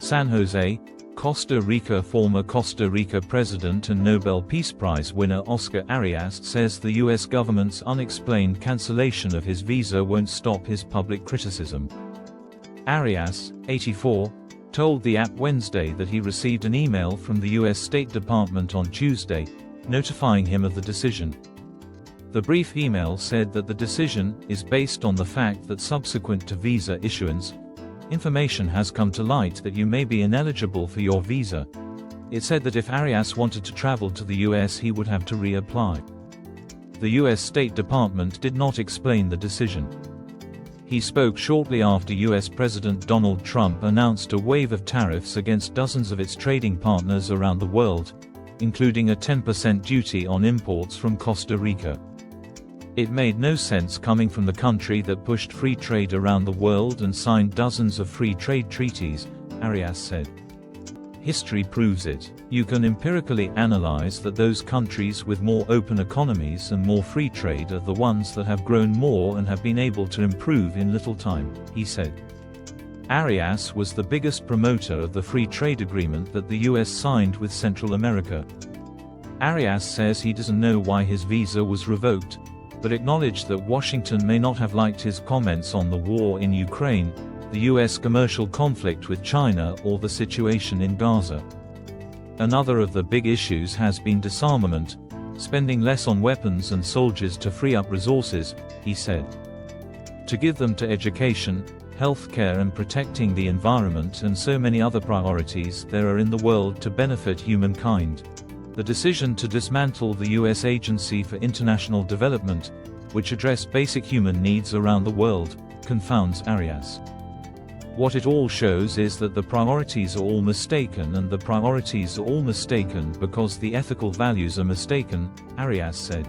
San Jose, Costa Rica. Former Costa Rica President and Nobel Peace Prize winner Oscar Arias says the U.S. government's unexplained cancellation of his visa won't stop his public criticism. Arias, 84, told the app Wednesday that he received an email from the U.S. State Department on Tuesday, notifying him of the decision. The brief email said that the decision is based on the fact that subsequent to visa issuance, information has come to light that you may be ineligible for your visa. It said that if Arias wanted to travel to the US, he would have to reapply. The US State Department did not explain the decision. He spoke shortly after US President Donald Trump announced a wave of tariffs against dozens of its trading partners around the world, including a 10% duty on imports from Costa Rica. It made no sense coming from the country that pushed free trade around the world and signed dozens of free trade treaties, Arias said. History proves it. You can empirically analyze that those countries with more open economies and more free trade are the ones that have grown more and have been able to improve in little time, he said. Arias was the biggest promoter of the free trade agreement that the US signed with Central America. Arias says he doesn't know why his visa was revoked, but acknowledged that Washington may not have liked his comments on the war in Ukraine, the U.S. commercial conflict with China, or the situation in Gaza. Another of the big issues has been disarmament, spending less on weapons and soldiers to free up resources, he said. To give them to education, healthcare and protecting the environment and so many other priorities there are in the world to benefit humankind. The decision to dismantle the U.S. Agency for International Development, which addressed basic human needs around the world, confounds Arias. What it all shows is that the priorities are all mistaken, and the priorities are all mistaken because the ethical values are mistaken, Arias said.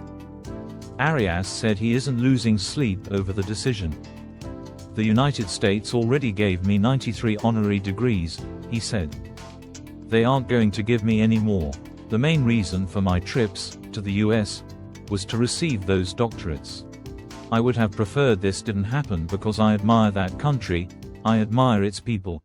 Arias said he isn't losing sleep over the decision. The United States already gave me 93 honorary degrees, he said. They aren't going to give me any more. The main reason for my trips to the US was to receive those doctorates. I would have preferred this didn't happen because I admire that country, I admire its people.